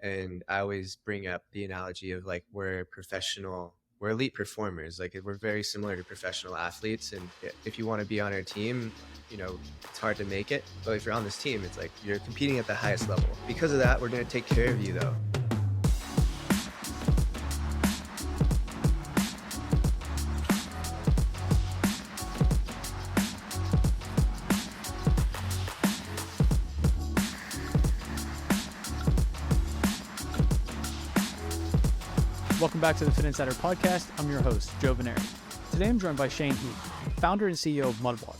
And I always bring up the analogy of like we're elite performers. Like we're very similar to professional athletes. And if you want to be on our team, it's hard to make it. But if you're on this team, it's like you're competing at the highest level. Because of that, we're going to take care of you though. Welcome back to the Fit Insider podcast. I'm your host, Joe Veneri. Today I'm joined by Shane Heath, founder and CEO of Mudwater.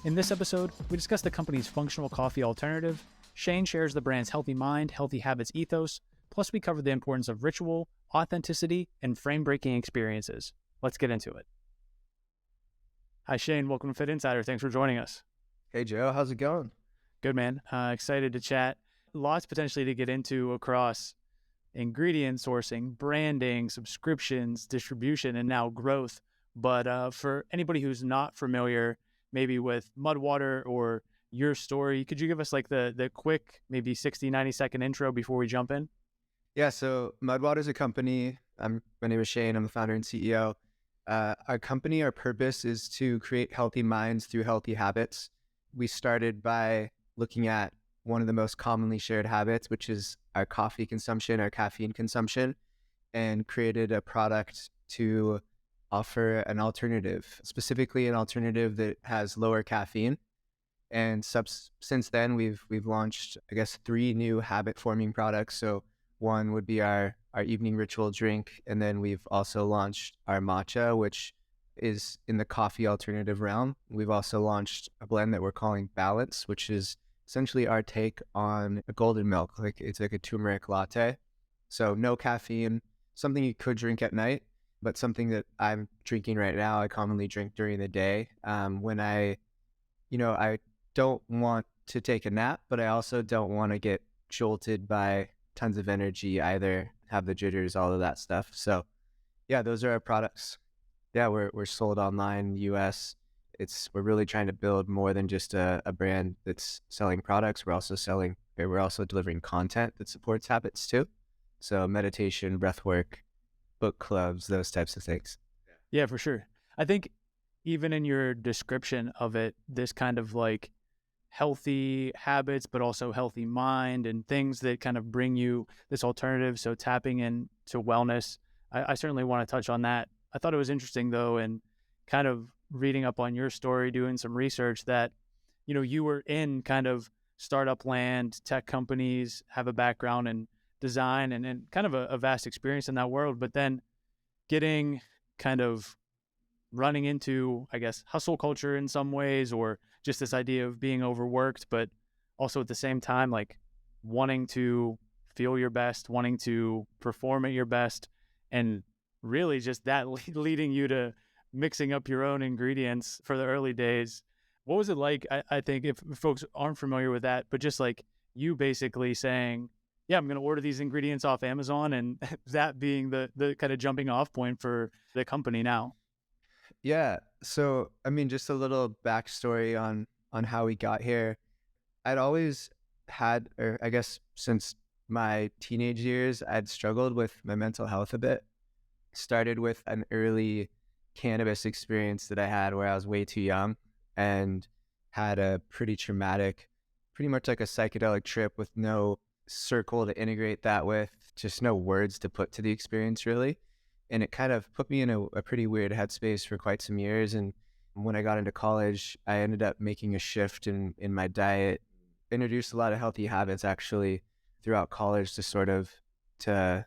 In this episode, we discuss the company's functional coffee alternative. Shane shares the brand's healthy mind, healthy habits ethos, plus we cover the importance of ritual, authenticity, and frame-breaking experiences. Let's get into it. Hi Shane, welcome to Fit Insider. Thanks for joining us. Hey Joe, how's it going? Good man. Excited to chat. Lots potentially to get into across ingredient sourcing, branding, subscriptions, distribution, and now growth. But for anybody who's not familiar, maybe with Mudwater or your story, could you give us like the quick, maybe 60, 90-second intro before we jump in? Yeah, so Mudwater is a company. My name is Shane. I'm the founder and CEO. Our company, our purpose is to create healthy minds through healthy habits. We started by looking at one of the most commonly shared habits, which is our coffee consumption, our caffeine consumption, and created a product to offer an alternative, specifically an alternative that has lower caffeine. And since then, we've launched, I guess, 3 new habit-forming products. So one would be our evening ritual drink, and then we've also launched our matcha, which is in the coffee alternative realm. We've also launched a blend that we're calling Balance, which is essentially our take on a golden milk. It's like a turmeric latte. So no caffeine, something you could drink at night, but something that I'm drinking right now, I commonly drink during the day. When I don't want to take a nap, but I also don't want to get jolted by tons of energy either, have the jitters, all of that stuff. So yeah, those are our products. Yeah, we're sold online in the US. We're really trying to build more than just a brand that's selling products. We're also delivering content that supports habits too. So meditation, breathwork, book clubs, those types of things. Yeah, for sure. I think even in your description of it, this kind of like healthy habits, but also healthy mind and things that kind of bring you this alternative. So tapping into wellness, I certainly want to touch on that. I thought it was interesting though, and kind of reading up on your story, doing some research that, you were in kind of startup land, tech companies, have a background in design and kind of a vast experience in that world, but then getting kind of running into, I guess, hustle culture in some ways, or just this idea of being overworked, but also at the same time, like wanting to feel your best, wanting to perform at your best, and really just that leading you to mixing up your own ingredients for the early days. What was it like? I think if folks aren't familiar with that, but just like you basically saying, yeah, I'm going to order these ingredients off Amazon, and that being the kind of jumping off point for the company now. Yeah. So, I mean, just a little backstory on how we got here. I'd always had, or I guess since my teenage years, I'd struggled with my mental health a bit. Started with an early cannabis experience that I had where I was way too young and had a pretty traumatic, pretty much like a psychedelic trip with no circle to integrate that with, just no words to put to the experience really. And it kind of put me in a pretty weird headspace for quite some years. And when I got into college, I ended up making a shift in my diet, introduced a lot of healthy habits actually throughout college to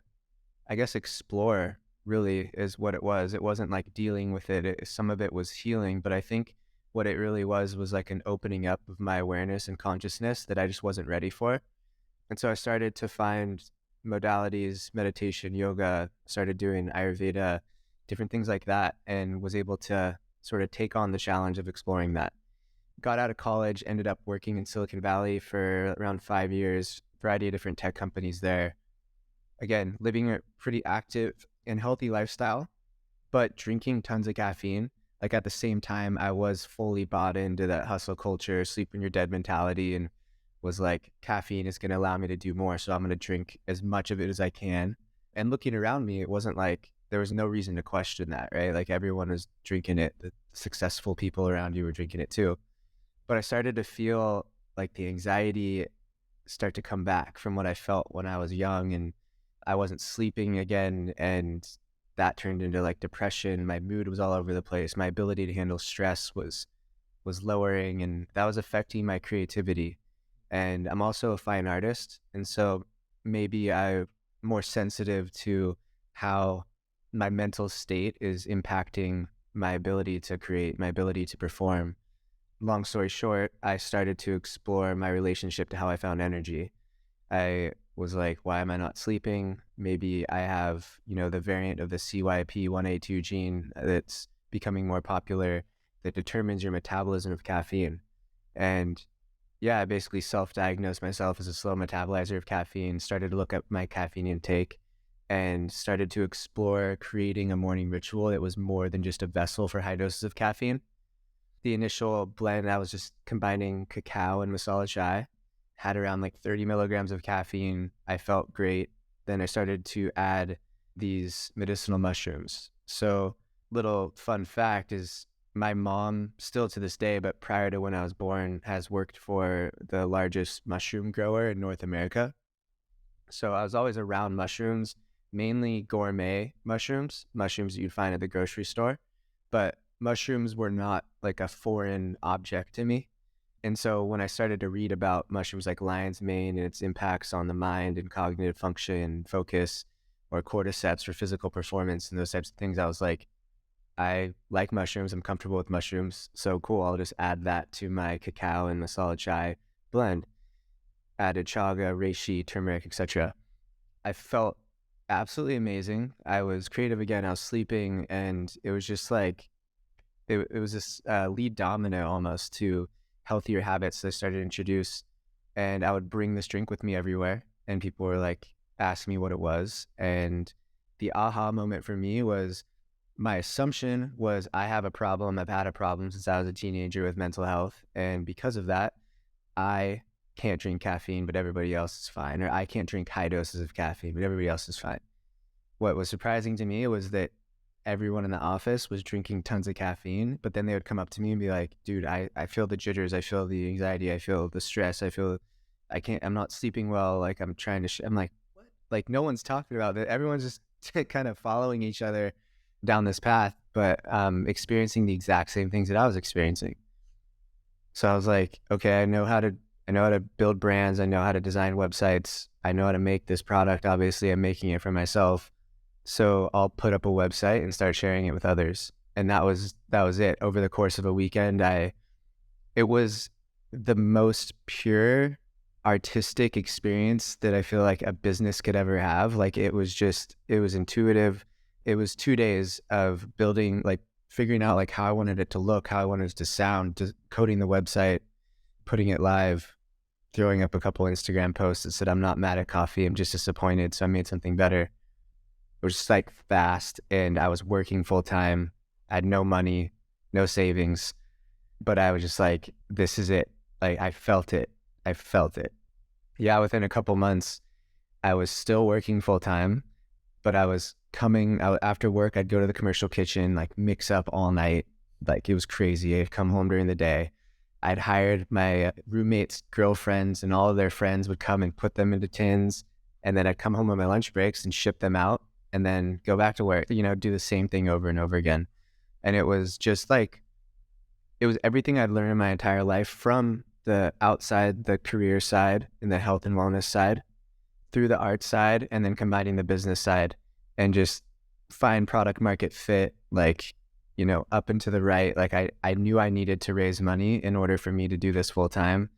I guess explore really is what it was. It wasn't like dealing with it. Some of it was healing, but I think what it really was like an opening up of my awareness and consciousness that I just wasn't ready for. And so I started to find modalities, meditation, yoga, started doing Ayurveda, different things like that, and was able to sort of take on the challenge of exploring that. Got out of college, ended up working in Silicon Valley for around 5 years, variety of different tech companies there. Again, living a pretty active and healthy lifestyle, but drinking tons of caffeine. Like at the same time, I was fully bought into that hustle culture, sleep when you're dead mentality, and was like, caffeine is going to allow me to do more. So I'm going to drink as much of it as I can. And looking around me, it wasn't like there was no reason to question that, right? Like everyone was drinking it. The successful people around you were drinking it too. But I started to feel like the anxiety start to come back from what I felt when I was young, and I wasn't sleeping again. And that turned into like depression. My mood was all over the place. My ability to handle stress was lowering, and that was affecting my creativity. And I'm also a fine artist, and so maybe I'm more sensitive to how my mental state is impacting my ability to create, my ability to perform. Long story short, I started to explore my relationship to how I found energy. I was like, why am I not sleeping? Maybe I have, the variant of the CYP1A2 gene that's becoming more popular that determines your metabolism of caffeine. And yeah, I basically self-diagnosed myself as a slow metabolizer of caffeine, started to look up my caffeine intake, and started to explore creating a morning ritual that was more than just a vessel for high doses of caffeine. The initial blend, I was just combining cacao and masala chai, had around like 30 milligrams of caffeine. I felt great. Then I started to add these medicinal mushrooms. So, little fun fact is my mom, still to this day, but prior to when I was born, has worked for the largest mushroom grower in North America. So I was always around mushrooms, mainly gourmet mushrooms that you'd find at the grocery store. But mushrooms were not like a foreign object to me. And so when I started to read about mushrooms like lion's mane and its impacts on the mind and cognitive function, focus, or cordyceps for physical performance and those types of things, I was like, I like mushrooms. I'm comfortable with mushrooms. So cool. I'll just add that to my cacao and masala chai blend. Added chaga, reishi, turmeric, etc. I felt absolutely amazing. I was creative again. I was sleeping, and it was just like it was this lead domino almost to healthier habits that I started to introduce. And I would bring this drink with me everywhere, and people were like, ask me what it was. And the aha moment for me was, my assumption was I have a problem. I've had a problem since I was a teenager with mental health. And because of that, I can't drink caffeine, but everybody else is fine. Or I can't drink high doses of caffeine, but everybody else is fine. What was surprising to me was that everyone in the office was drinking tons of caffeine, but then they would come up to me and be like, dude, I feel the jitters. I feel the anxiety. I feel the stress. I'm not sleeping well. Like I'm trying to, I'm like, what? Like no one's talking about it. Everyone's just kind of following each other down this path, but experiencing the exact same things that I was experiencing. So I was like, okay, I know how to build brands. I know how to design websites. I know how to make this product. Obviously, I'm making it for myself. So I'll put up a website and start sharing it with others. And that was it. Over the course of a weekend, it was the most pure artistic experience that I feel like a business could ever have. Like it was intuitive. It was 2 days of building, like figuring out like how I wanted it to look, how I wanted it to sound, just coding the website, putting it live, throwing up a couple Instagram posts that said, I'm not mad at coffee, I'm just disappointed, so I made something better. It was just like fast, and I was working full time. I had no money, no savings, but I was just like, this is it. Like I felt it. Yeah, within a couple months, I was still working full time, but I was coming out after work. I'd go to the commercial kitchen, like mix up all night. Like it was crazy. I'd come home during the day. I'd hired my roommates' girlfriends, and all of their friends would come and put them into tins. And then I'd come home on my lunch breaks and ship them out, and then go back to work, do the same thing over and over again. And it was just like, it was everything I'd learned in my entire life, from the outside, the career side and the health and wellness side, through the art side, and then combining the business side, and just find product market fit, like, up and to the right. Like I knew I needed to raise money in order for me to do this full time.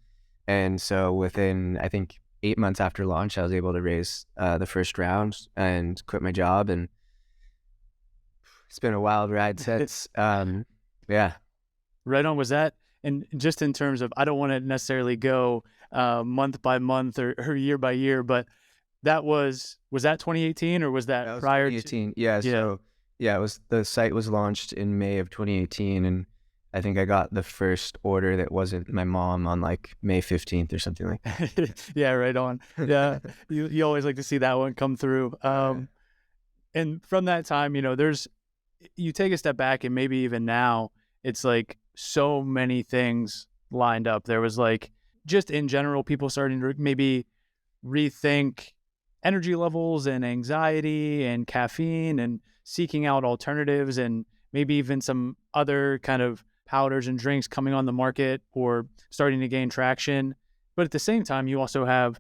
And so within, I think, 8 months after launch, I was able to raise the first round and quit my job. And it's been a wild ride since. Yeah. Right on. Was that, and just in terms of, I don't want to necessarily go month by month or year by year, but was that 2018, or was that prior 2018? Yeah. So yeah, the site was launched in May of 2018, and I think I got the first order that wasn't my mom on like May 15th or something like Yeah, right on. Yeah, you always like to see that one come through. that. And from that time, you take a step back, and maybe even now, it's like so many things lined up. There was like, just in general, people starting to maybe rethink energy levels and anxiety and caffeine and seeking out alternatives, and maybe even some other kind of powders and drinks coming on the market or starting to gain traction. But at the same time, you also have,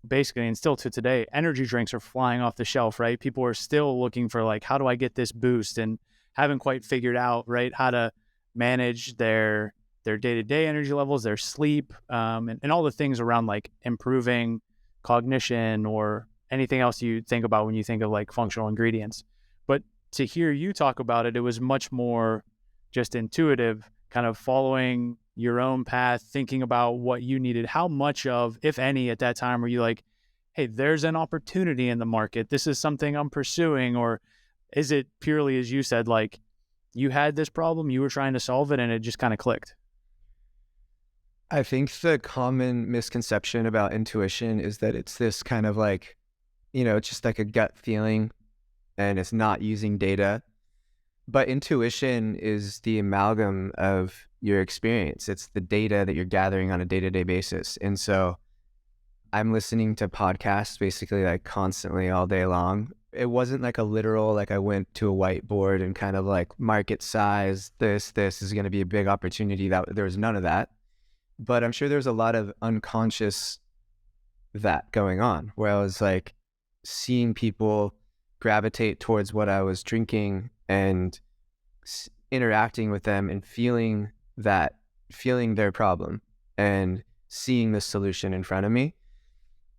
basically, and still to today, energy drinks are flying off the shelf, right? People are still looking for like, how do I get this boost, and haven't quite figured out, right, how to manage their day-to-day energy levels, their sleep, and all the things around like improving cognition or anything else you think about when you think of like functional ingredients. But to hear you talk about it, it was much more just intuitive, kind of following your own path, thinking about what you needed. How much of, if any, at that time were you like, hey, there's an opportunity in the market, this is something I'm pursuing? Or is it purely, as you said, like you had this problem, you were trying to solve it, and it just kind of clicked? I think the common misconception about intuition is that it's this kind of like, it's just like a gut feeling and it's not using data. But intuition is the amalgam of your experience. It's the data that you're gathering on a day-to-day basis. And so I'm listening to podcasts basically like constantly all day long. It wasn't like a literal, like I went to a whiteboard and kind of like market size, this is going to be a big opportunity. That there was none of that. But I'm sure there's a lot of unconscious that going on, where I was like seeing people gravitate towards what I was drinking and interacting with them and feeling their problem and seeing the solution in front of me.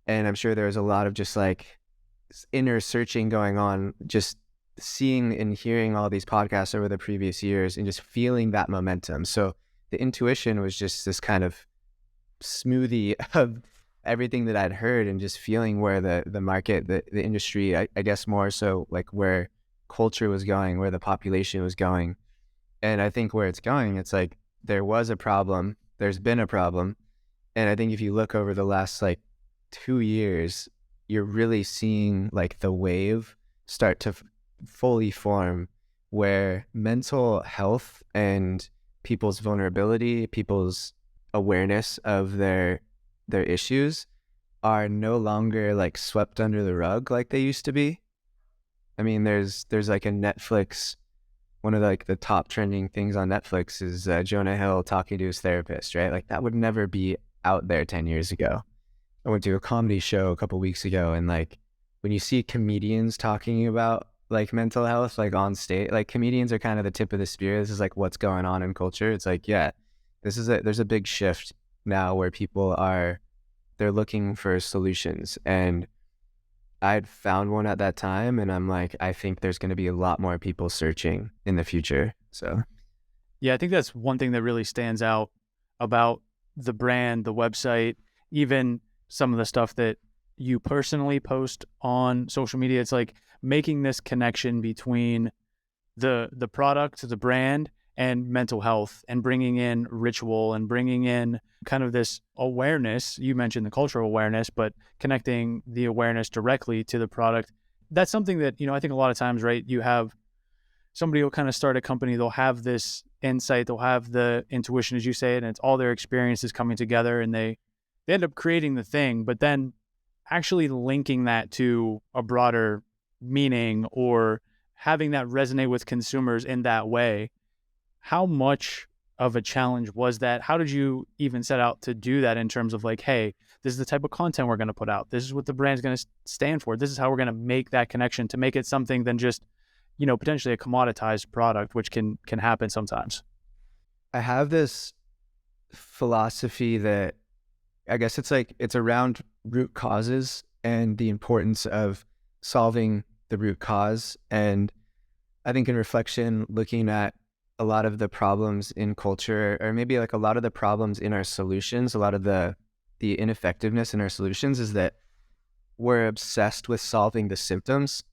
And I'm sure there's a lot of just like inner searching going on, just seeing and hearing all these podcasts over the previous years and just feeling that momentum. So the intuition was just this kind of smoothie of everything that I'd heard and just feeling where the market, the industry, I guess more so like where culture was going, where the population was going. And I think where it's going, it's like there was a problem, there's been a problem. And I think if you look over the last like 2 years, you're really seeing like the wave start to fully form, where mental health and people's vulnerability, people's awareness of their issues are no longer like swept under the rug like they used to be. I mean, there's like a Netflix, one of like the top trending things on Netflix is Jonah Hill talking to his therapist, right? Like that would never be out there 10 years ago. I went to a comedy show a couple weeks ago, and like when you see comedians talking about like mental health, like on stage, like comedians are kind of the tip of the spear. This is like what's going on in culture. It's like, yeah, there's a big shift now where they're looking for solutions. And I'd found one at that time, and I'm like, I think there's going to be a lot more people searching in the future. So Yeah, I think that's one thing that really stands out about the brand, the website, even some of the stuff that you personally post on social media. It's like making this connection between the product, the brand, and mental health, and bringing in ritual and bringing in kind of this awareness. You mentioned the cultural awareness, but connecting the awareness directly to the product. That's something that, I think a lot of times, right, you have somebody will kind of start a company, they'll have this insight, they'll have the intuition, as you say, and it's all their experiences coming together, and they end up creating the thing, but then actually linking that to a broader meaning or having that resonate with consumers in that way. How much of a challenge was that? How did you even set out to do that in terms of like, hey, this is the type of content we're going to put out. This is what the brand's going to stand for. This is how we're going to make that connection to make it something than just, potentially a commoditized product, which can happen sometimes. I have this philosophy that I guess it's around root causes and the importance of solving the root cause. And I think in reflection, looking at a lot of the problems in culture, or maybe like a lot of the problems in our solutions, a lot of the ineffectiveness in our solutions is that we're obsessed with solving the symptoms,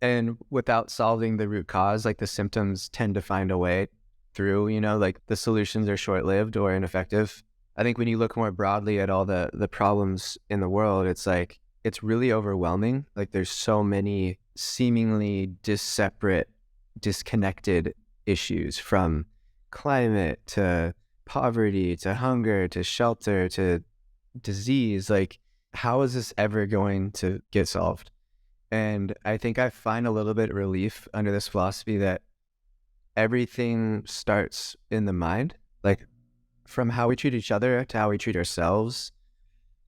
and without solving the root cause, like the symptoms tend to find a way through, like the solutions are short-lived or ineffective. I think when you look more broadly at all the problems in the world, it's like, it's really overwhelming. Like there's so many seemingly disseparate, disconnected issues, from climate to poverty to hunger to shelter to disease. Like, how is this ever going to get solved? And I think I find a little bit of relief under this philosophy that everything starts in the mind, like from how we treat each other to how we treat ourselves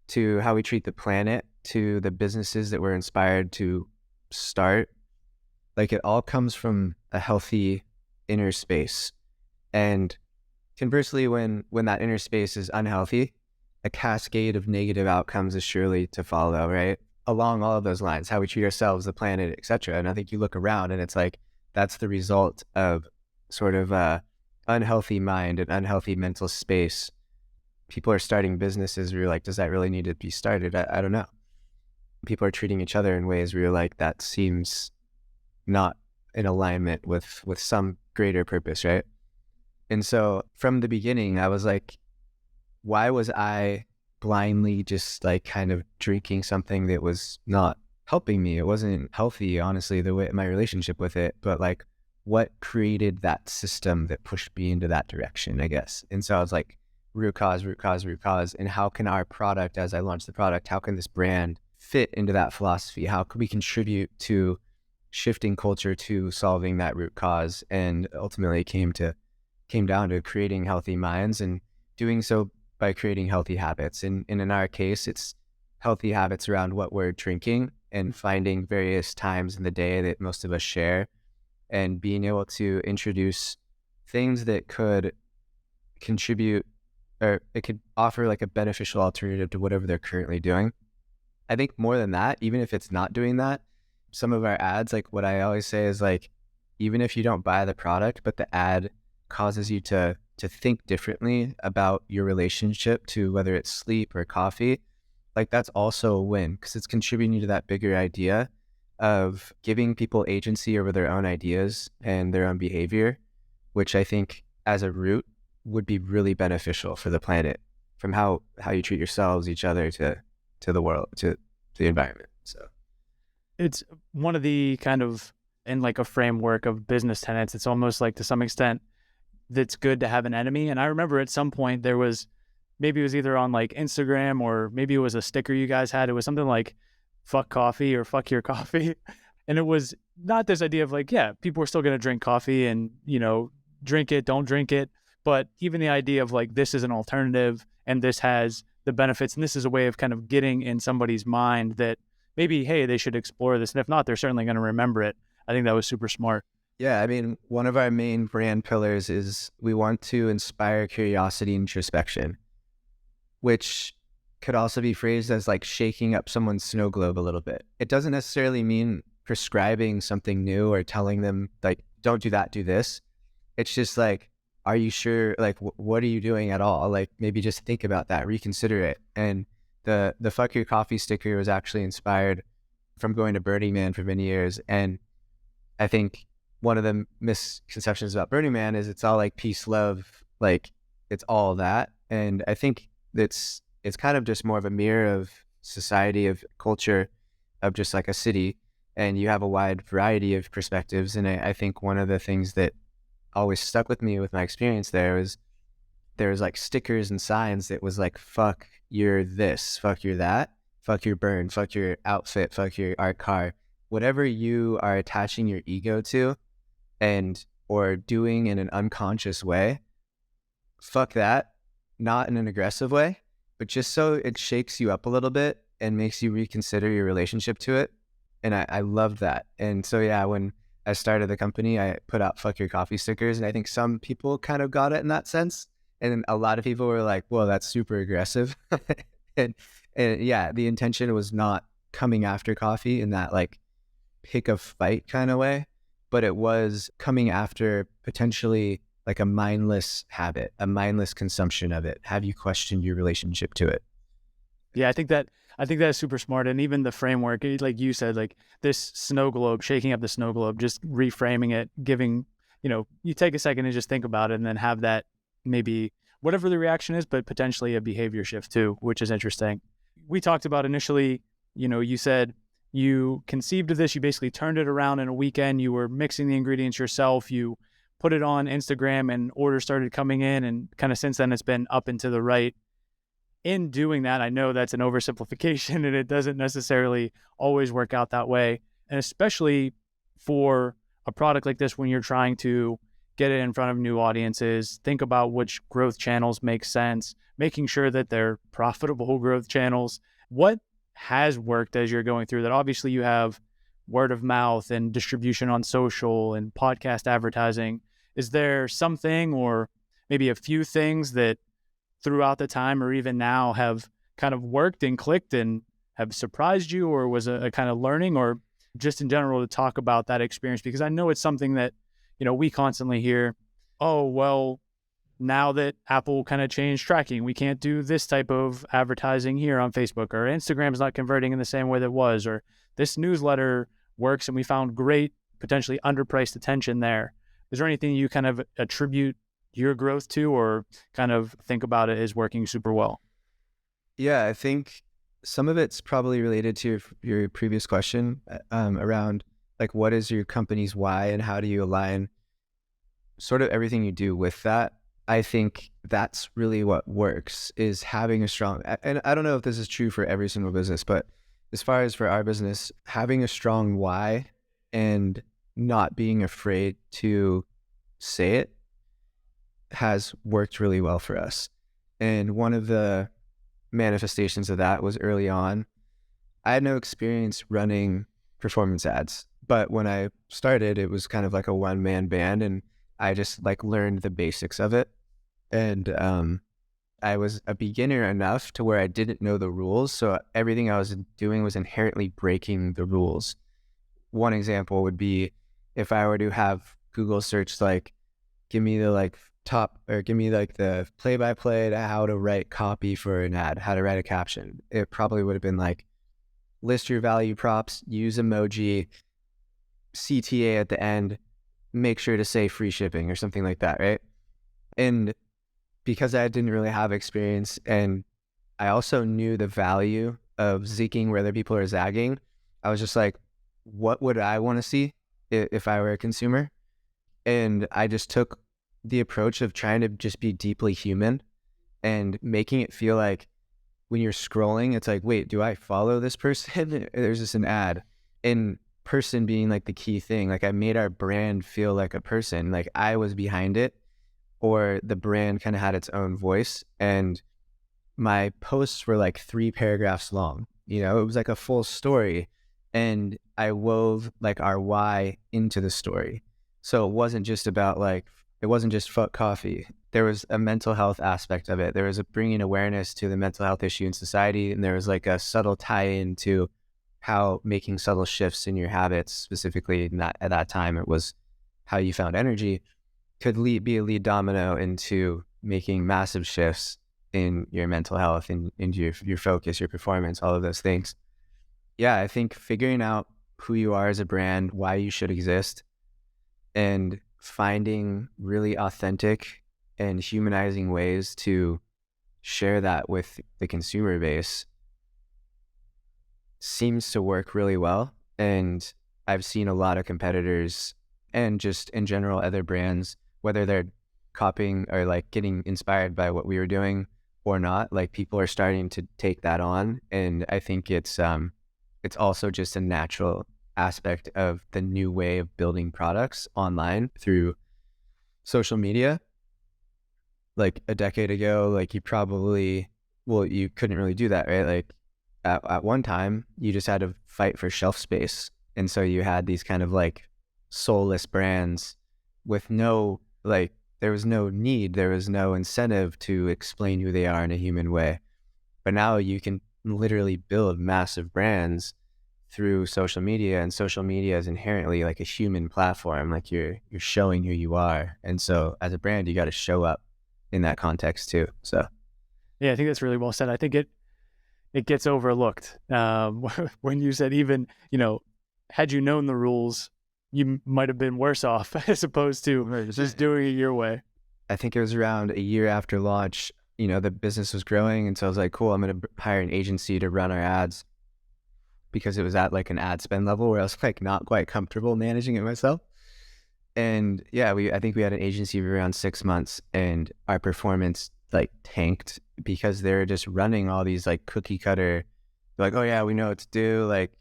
to how we treat the planet to the businesses that we're inspired to start. Like, it all comes from a healthy inner space. And conversely, when that inner space is unhealthy, a cascade of negative outcomes is surely to follow, right? Along all of those lines, how we treat ourselves, the planet, etc. And I think you look around and it's like, that's the result of sort of a unhealthy mind and unhealthy mental space. People are starting businesses where you're like, does that really need to be started? I don't know. People are treating each other in ways where you're like, that seems not in alignment with some greater purpose, right? And so from the beginning, I was like, why was I blindly just like kind of drinking something that was not helping me? It wasn't healthy, honestly, the way my relationship with it, but like, what created that system that pushed me into that direction, I guess. And so I was like, root cause, root cause, root cause. And how can our product, as I launched the product, how can this brand fit into that philosophy? How can we contribute to shifting culture to solving that root cause? And ultimately came down to creating healthy minds, and doing so by creating healthy habits. And in our case, it's healthy habits around what we're drinking and finding various times in the day that most of us share, and being able to introduce things that could contribute, or it could offer like a beneficial alternative to whatever they're currently doing. I think more than that, even if it's not doing that, some of our ads, like what I always say is like, even if you don't buy the product, but the ad causes you to think differently about your relationship to whether it's sleep or coffee, like that's also a win, because it's contributing to that bigger idea of giving people agency over their own ideas and their own behavior, which I think as a root would be really beneficial for the planet, from how you treat yourselves, each other, to the world, to the environment. So It's one of the kind of, in like a framework of business tenets, it's almost like to some extent that's good to have an enemy. And I remember at some point there was, maybe it was either on like Instagram or maybe it was a sticker you guys had. It was something like fuck coffee or fuck your coffee. And it was not this idea of like, yeah, people are still going to drink coffee and, drink it, don't drink it. But even the idea of like, this is an alternative and this has the benefits. And this is a way of kind of getting in somebody's mind that maybe, hey, they should explore this. And if not, they're certainly going to remember it. I think that was super smart. yeah, I mean, one of our main brand pillars is we want to inspire curiosity and introspection, which could also be phrased as like shaking up someone's snow globe a little bit. It doesn't necessarily mean prescribing something new or telling them like, don't do that, do this. It's just like, are you sure? Like, what are you doing at all? Like, maybe just think about that, reconsider it. And the fuck your coffee sticker was actually inspired from going to Burning Man for many years. And I think one of the misconceptions about Burning Man is it's all like peace, love, like it's all that. And I think it's kind of just more of a mirror of society, of culture, of just like a city. And you have a wide variety of perspectives. And I think one of the things that always stuck with me with my experience there was like stickers and signs that was like, fuck your this, fuck your that, fuck your burn, fuck your outfit, fuck your art car, whatever you are attaching your ego to and or doing in an unconscious way, fuck that, not in an aggressive way, but just so it shakes you up a little bit and makes you reconsider your relationship to it. And I love that. And so, yeah, when I started the company, I put out fuck your coffee stickers. And I think some people kind of got it in that sense. And a lot of people were like, well, that's super aggressive. and yeah, the intention was not coming after coffee in that like pick a fight kind of way, but it was coming after potentially like a mindless habit, a mindless consumption of it. Have you questioned your relationship to it? Yeah, I think that's super smart. And even the framework, like you said, like this snow globe, shaking up the snow globe, just reframing it, giving you take a second and just think about it and then have that maybe whatever the reaction is, but potentially a behavior shift too, which is interesting. We talked about initially, you said you conceived of this, you basically turned it around in a weekend, you were mixing the ingredients yourself, you put it on Instagram and orders started coming in, and kind of since then it's been up and to the right. In doing that, I know that's an oversimplification and it doesn't necessarily always work out that way. And especially for a product like this, when you're trying to get it in front of new audiences, think about which growth channels make sense, making sure that they're profitable growth channels. What has worked as you're going through that? Obviously, you have word of mouth and distribution on social and podcast advertising. Is there something or maybe a few things that throughout the time or even now have kind of worked and clicked and have surprised you, or was a kind of learning, or just in general to talk about that experience? Because I know it's something that, we constantly hear, oh, well, now that Apple kind of changed tracking, we can't do this type of advertising here on Facebook, or Instagram's not converting in the same way that it was, or this newsletter works and we found great, potentially underpriced attention there. Is there anything you kind of attribute your growth to, or kind of think about it as working super well? Yeah, I think some of it's probably related to your previous question around like, what is your company's why and how do you align sort of everything you do with that? I think that's really what works, is having a strong, and I don't know if this is true for every single business, but as far as for our business, having a strong why and not being afraid to say it has worked really well for us. And one of the manifestations of that was early on, I had no experience running performance ads, but when I started, it was kind of like a one-man band, and I just like learned the basics of it. And I was a beginner enough to where I didn't know the rules. So everything I was doing was inherently breaking the rules. One example would be if I were to have Google search, like, give me the the play-by-play to how to write copy for an ad, how to write a caption. It probably would have been like, list your value props, use emoji, CTA at the end, make sure to say free shipping or something like that, right? And because I didn't really have experience, and I also knew the value of zigging where other people are zagging, I was just like, what would I want to see if I were a consumer? And I just took the approach of trying to just be deeply human and making it feel like when you're scrolling, it's like, wait, do I follow this person? There's just an ad. And person being like the key thing. Like, I made our brand feel like a person, like I was behind it, or the brand kind of had its own voice. And my posts were like 3 paragraphs long. It was like a full story, and I wove like our why into the story. So it wasn't just fuck coffee. There was a mental health aspect of it. There was a bringing awareness to the mental health issue in society. And there was like a subtle tie-in to how making subtle shifts in your habits, specifically not at that time, it was how you found energy, could be a lead domino into making massive shifts in your mental health and into your focus, your performance, all of those things. Yeah, I think figuring out who you are as a brand, why you should exist, and finding really authentic and humanizing ways to share that with the consumer base seems to work really well. And I've seen a lot of competitors, and just in general other brands, whether they're copying or like getting inspired by what we were doing or not, like people are starting to take that on. And I think it's also just a natural aspect of the new way of building products online through social media. Like a decade ago, like you couldn't really do that, right? Like at one time, you just had to fight for shelf space. And so you had these kind of like soulless brands with there was no need, there was no incentive to explain who they are in a human way. But now you can literally build massive brands through social media, and social media is inherently like a human platform. Like you're showing who you are. And so as a brand, you got to show up in that context too. So yeah, I think that's really well said. I think it gets overlooked when you said, even, had you known the rules you might have been worse off as opposed to just doing it your way. I think it was around a year after launch, the business was growing. And so I was like, cool, I'm going to hire an agency to run our ads, because it was at like an ad spend level where I was like not quite comfortable managing it myself. And yeah, I think we had an agency for around 6 months, and our performance like tanked because they're just running all these like cookie cutter, like, oh yeah, we know what to do. Like,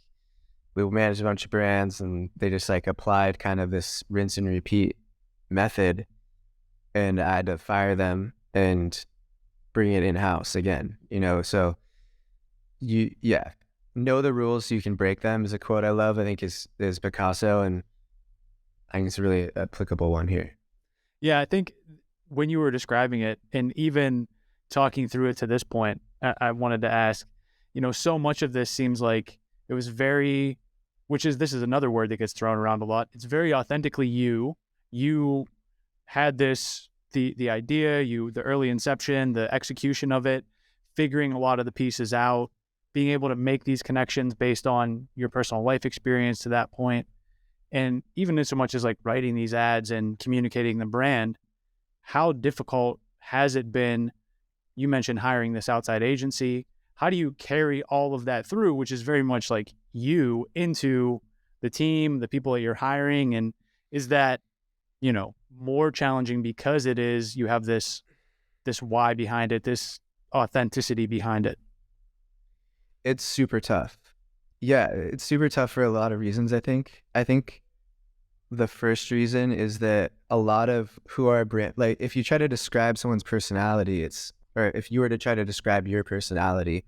we managed a bunch of brands, and they just like applied kind of this rinse and repeat method, and I had to fire them and bring it in house again, so yeah, know the rules so you can break them is a quote I love. I think is Picasso, and I think it's a really applicable one here. Yeah, I think when you were describing it and even talking through it to this point, I wanted to ask, so much of this seems like it was very, this is another word that gets thrown around a lot. It's very authentically you. You had this, the idea, the early inception, the execution of it, figuring a lot of the pieces out, being able to make these connections based on your personal life experience to that point. And even in so much as like writing these ads and communicating the brand, how difficult has it been? You mentioned hiring this outside agency. How do you carry all of that through, which is very much like you, into the team, the people that you're hiring? And is that, more challenging because you have this why behind it, this authenticity behind it? It's super tough. Yeah, it's super tough for a lot of reasons, I think. I think the first reason is that a lot of who our brand, like if you try to describe someone's personality, or if you were to try to describe your personality,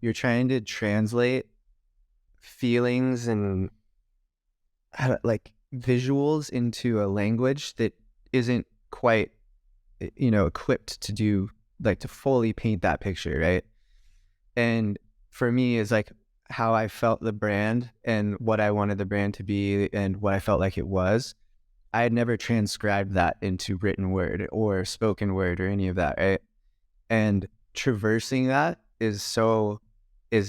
you're trying to translate feelings and like visuals into a language that isn't quite, equipped to do, like to fully paint that picture, right? And for me, is like how I felt the brand and what I wanted the brand to be and what I felt like it was. I had never transcribed that into written word or spoken word or any of that, right? And traversing that is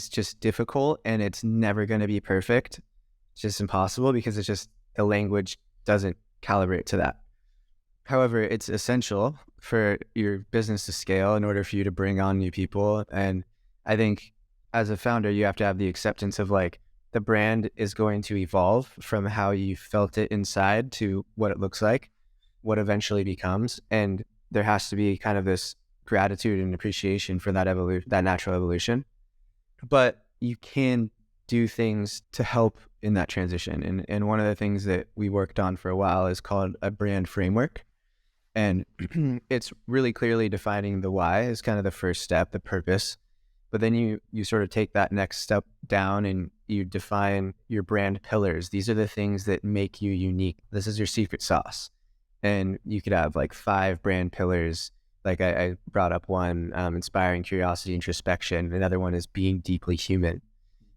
just difficult, and it's never going to be perfect. It's just impossible because it's just the language doesn't calibrate to that. However, it's essential for your business to scale in order for you to bring on new people. And I think as a founder, you have to have the acceptance of like the brand is going to evolve from how you felt it inside to what it looks like, what eventually becomes. And there has to be kind of this gratitude and appreciation for that that natural evolution. But you can do things to help in that transition. And one of the things that we worked on for a while is called a brand framework. And it's really clearly defining the why is kind of the first step, the purpose. But then you sort of take that next step down and you define your brand pillars. These are the things that make you unique. This is your secret sauce. And you could have like 5 brand pillars. Like I brought up one, inspiring curiosity, introspection. Another one is being deeply human,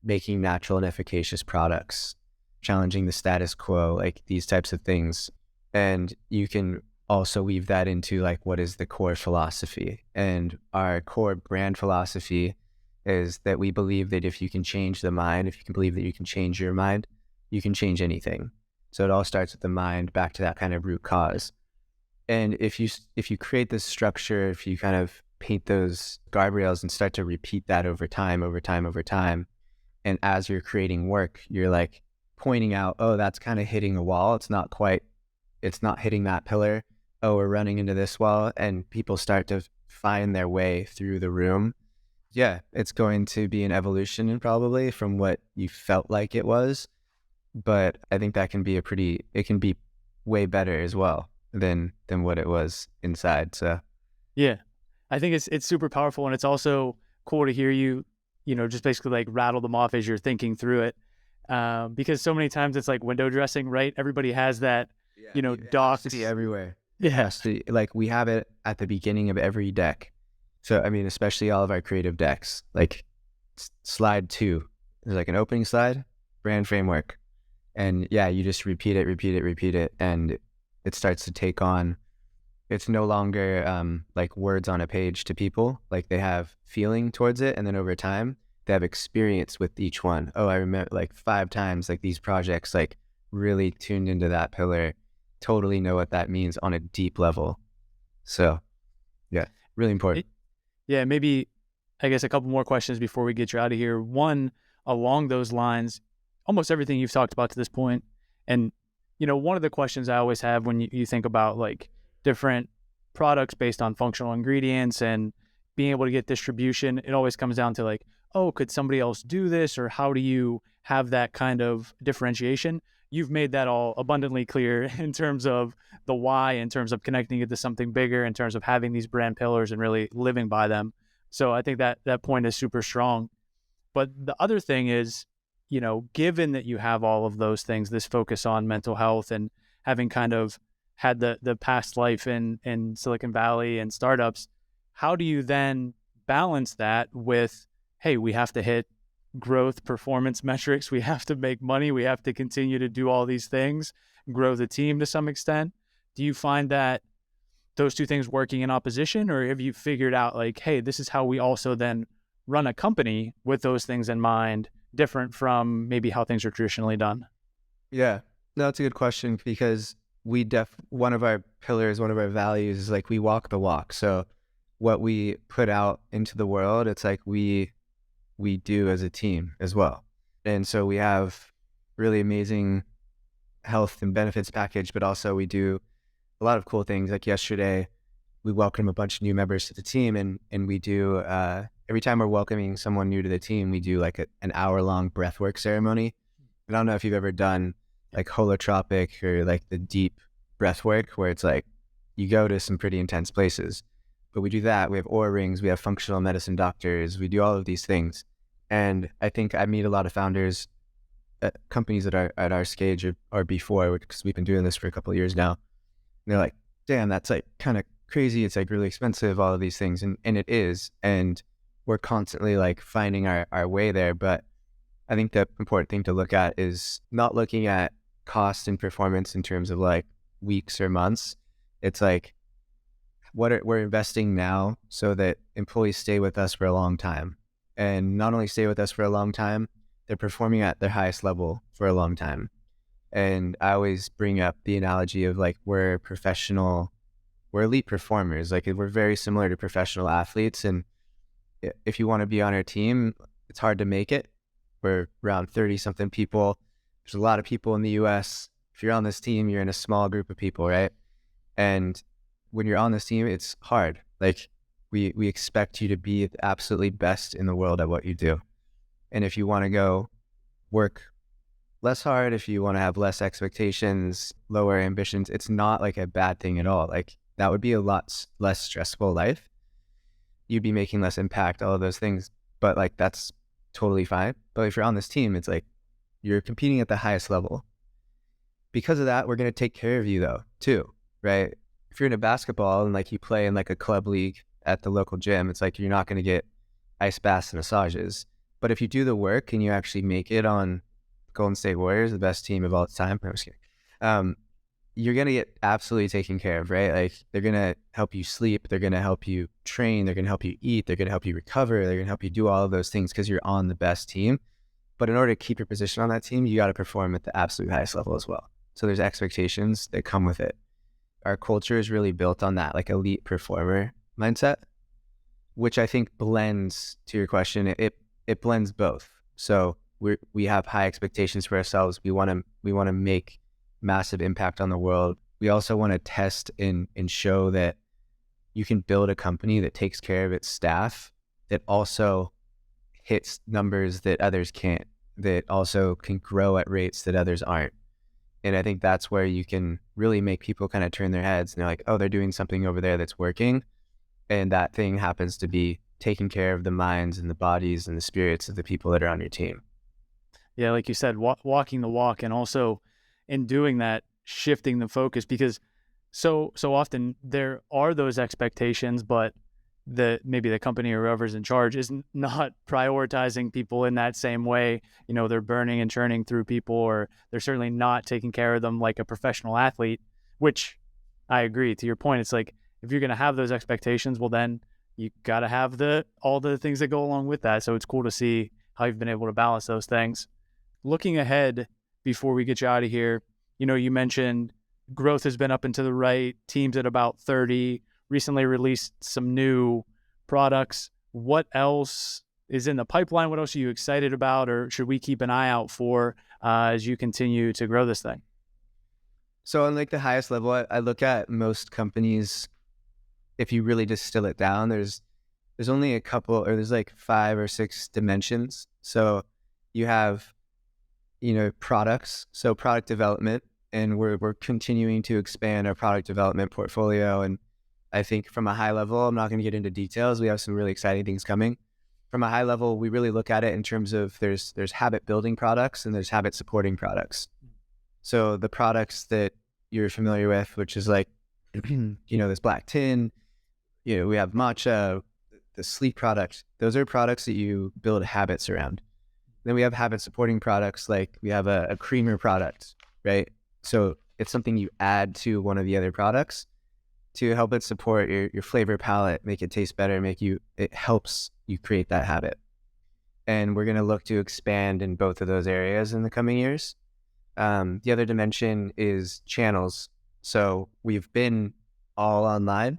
making natural and efficacious products, challenging the status quo, like these types of things. And you can also weave that into like, what is the core philosophy? And our core brand philosophy is that we believe that if you can change the mind, if you can believe that you can change your mind, you can change anything. So it all starts with the mind, back to that kind of root cause. And if you create this structure, if you kind of paint those guardrails and start to repeat that over time, and as you're creating work, you're like pointing out, oh, that's kind of hitting a wall. It's not hitting that pillar. Oh, we're running into this wall, and people start to find their way through the room. Yeah, it's going to be an evolution probably from what you felt like it was. But I think that it can be way better as well than what it was inside. So yeah, I think it's super powerful, and it's also cool to hear you just basically like rattle them off as you're thinking through it, because so many times it's like window dressing, right? Everybody has that, docs everywhere. Yeah, Like we have it at the beginning of every deck. So I mean, especially all of our creative decks, like slide 2, there's like an opening slide, brand framework. And yeah, you just repeat it. And it starts to take on, it's no longer like words on a page to people. Like they have feeling towards it. And then over time, they have experience with each one. Oh, I remember like 5 times, like these projects, like really tuned into that pillar totally know what that means on a deep level. So yeah, really important. Yeah, maybe, I guess, a couple more questions before we get you out of here. One, along those lines, almost everything you've talked about to this point, and one of the questions I always have when you think about like different products based on functional ingredients and being able to get distribution, it always comes down to like, oh, could somebody else do this, or how do you have that kind of differentiation? You've made that all abundantly clear in terms of the why, in terms of connecting it to something bigger, in terms of having these brand pillars and really living by them. So I think that point is super strong. But the other thing is, given that you have all of those things, this focus on mental health and having kind of had the past life in Silicon Valley and startups, how do you then balance that with, hey, we have to hit growth performance metrics, we have to make money, we have to continue to do all these things, grow the team to some extent? Do you find that those two things working in opposition, or have you figured out like, hey, this is how we also then run a company with those things in mind, different from maybe how things are traditionally done? Yeah, no, that's a good question because one of our pillars, one of our values is like we walk the walk. So what we put out into the world, it's like we do as a team as well. And so we have really amazing health and benefits package, but also we do a lot of cool things. Like yesterday, we welcome a bunch of new members to the team, and we do every time we're welcoming someone new to the team, we do like an hour-long breathwork ceremony. I don't know if you've ever done like holotropic or like the deep breathwork where it's like you go to some pretty intense places. But we do that. We have Oura rings. We have functional medicine doctors. We do all of these things. And I think I meet a lot of founders at companies that are at our stage or before, because we've been doing this for a couple of years now. And they're like, damn, that's like kind of crazy. It's like really expensive, all of these things. And it is. And we're constantly like finding our way there. But I think the important thing to look at is not looking at cost and performance in terms of like weeks or months. It's like, we're investing now so that employees stay with us for a long time, and not only stay with us for a long time, they're performing at their highest level for a long time. And I always bring up the analogy of like, we're elite performers. Like we're very similar to professional athletes. And if you want to be on our team, it's hard to make it. We're around 30 something people. There's a lot of people in the US. If you're on this team, you're in a small group of people, right? And when you're on this team, it's hard. Like we expect you to be the absolutely best in the world at what you do. And if you want to go work less hard, if you want to have less expectations, lower ambitions, it's not like a bad thing at all. Like that would be a lot less stressful life. You'd be making less impact, all of those things. But like that's totally fine. But if you're on this team, it's like you're competing at the highest level. Because of that, we're going to take care of you though, too, right? If you're in a basketball and like you play in like a club league at the local gym, it's like you're not going to get ice baths and massages. But if you do the work and you actually make it on Golden State Warriors, the best team of all time, I'm just kidding. You're going to get absolutely taken care of, right? Like they're going to help you sleep. They're going to help you train. They're going to help you eat. They're going to help you recover. They're going to help you do all of those things because you're on the best team. But in order to keep your position on that team, you got to perform at the absolute highest level as well. So there's expectations that come with it. Our culture is really built on that like elite performer mindset, which I think blends, to your question, it blends both. So we have high expectations for ourselves. We want to make massive impact on the world. We also want to test and show that you can build a company that takes care of its staff, that also hits numbers that others can't, that also can grow at rates that others aren't. And I think that's where you can really make people kind of turn their heads and they're like, oh, they're doing something over there that's working. And that thing happens to be taking care of the minds and the bodies and the spirits of the people that are on your team. Yeah, like you said, walking the walk, and also in doing that, shifting the focus, because so often there are those expectations, but maybe the company or whoever's in charge is not prioritizing people in that same way. They're burning and churning through people, or they're certainly not taking care of them like a professional athlete, which I agree. To your point, it's like, if you're going to have those expectations, well, then you got to have all the things that go along with that. So it's cool to see how you've been able to balance those things. Looking ahead, before we get you out of here. You mentioned growth has been up and to the right, teams at about 30, recently released some new products. What else is in the pipeline? What else are you excited about, or should we keep an eye out for as you continue to grow this thing? So on like the highest level, I look at most companies. If you really distill it down, there's only a couple, or there's like 5 or 6 dimensions. So you have, products, so product development, and we're continuing to expand our product development portfolio. And I think from a high level, I'm not going to get into details. We have some really exciting things coming. From a high level, we really look at it in terms of there's habit building products and there's habit supporting products. So the products that you're familiar with, which is like, this black tin, we have matcha, the sleep product. Those are products that you build habits around. Then we have habit supporting products, like we have a creamer product, right? So it's something you add to one of the other products to help it support your flavor palette, make it taste better, it helps you create that habit. And we're going to look to expand in both of those areas in the coming years. The other dimension is channels. So we've been all online.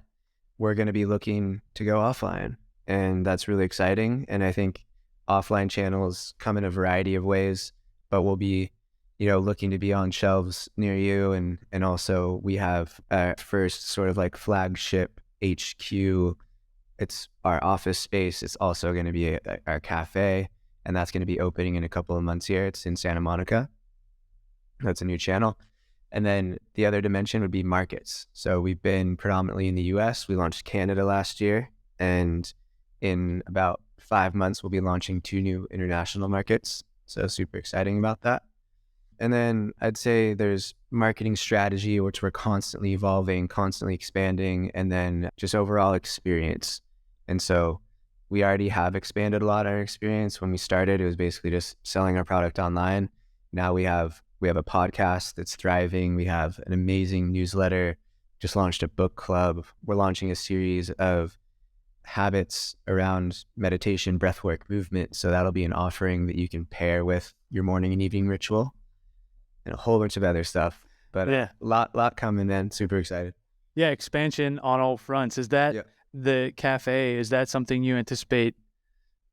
We're going to be looking to go offline, and that's really exciting. And I think offline channels come in a variety of ways, but we'll be, looking to be on shelves near you. And also we have our first sort of like flagship HQ. It's our office space. It's also going to be our cafe, and that's going to be opening in a couple of months here. It's in Santa Monica. That's a new channel. And then the other dimension would be markets. So we've been predominantly in the US. We launched Canada last year, and in about 5 months, we'll be launching 2 new international markets. So super exciting about that. And then I'd say there's marketing strategy, which we're constantly evolving, constantly expanding, and then just overall experience. And so we already have expanded a lot on our experience. When we started, it was basically just selling our product online. Now we have a podcast that's thriving. We have an amazing newsletter, just launched a book club. We're launching a series of habits around meditation, breathwork, movement. So that'll be an offering that you can pair with your morning and evening ritual, and a whole bunch of other stuff. But Yeah. a lot coming, man. Super excited. Yeah, expansion on all fronts. Is that the cafe? Is that something you anticipate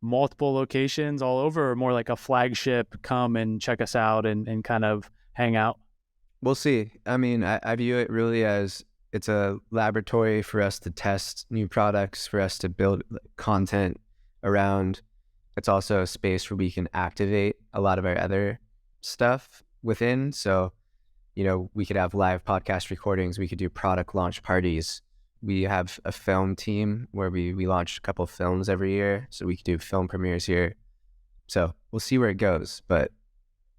multiple locations all over, or more like a flagship, come and check us out and kind of hang out? We'll see. I mean, I view it really as it's a laboratory for us to test new products, for us to build content around. It's also a space where we can activate a lot of our other stuff within. So, we could have live podcast recordings. We could do product launch parties. We have a film team where we launch a couple of films every year. So we could do film premieres here. So we'll see where it goes. But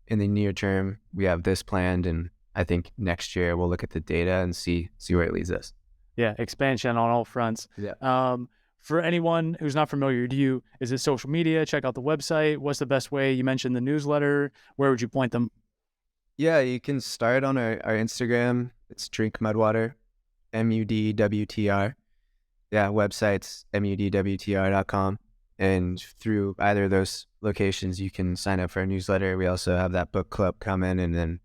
in the near term, we have this planned. And I think next year we'll look at the data and see where it leads us. Yeah, expansion on all fronts. Yeah. For anyone who's not familiar, is it social media? Check out the website. What's the best way? You mentioned the newsletter. Where would you point them? Yeah, you can start on our Instagram. It's Drink Mudwater, MUDWTR. Yeah, website's mudwtr.com. And through either of those locations, you can sign up for our newsletter. We also have that book club coming. And then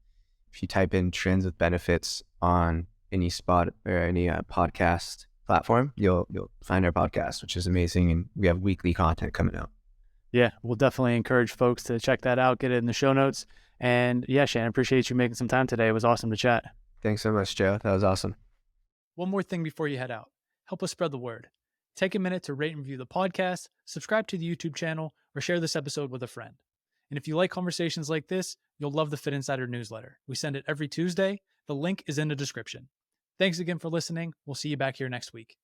if you type in Trends with Benefits on any spot or any podcast platform, you'll find our podcast, which is amazing. And we have weekly content coming out. Yeah, we'll definitely encourage folks to check that out, get it in the show notes. And yeah, Shannon, appreciate you making some time today. It was awesome to chat. Thanks so much, Joe. That was awesome. One more thing before you head out. Help us spread the word. Take a minute to rate and review the podcast, subscribe to the YouTube channel, or share this episode with a friend. And if you like conversations like this, you'll love the Fit Insider newsletter. We send it every Tuesday. The link is in the description. Thanks again for listening. We'll see you back here next week.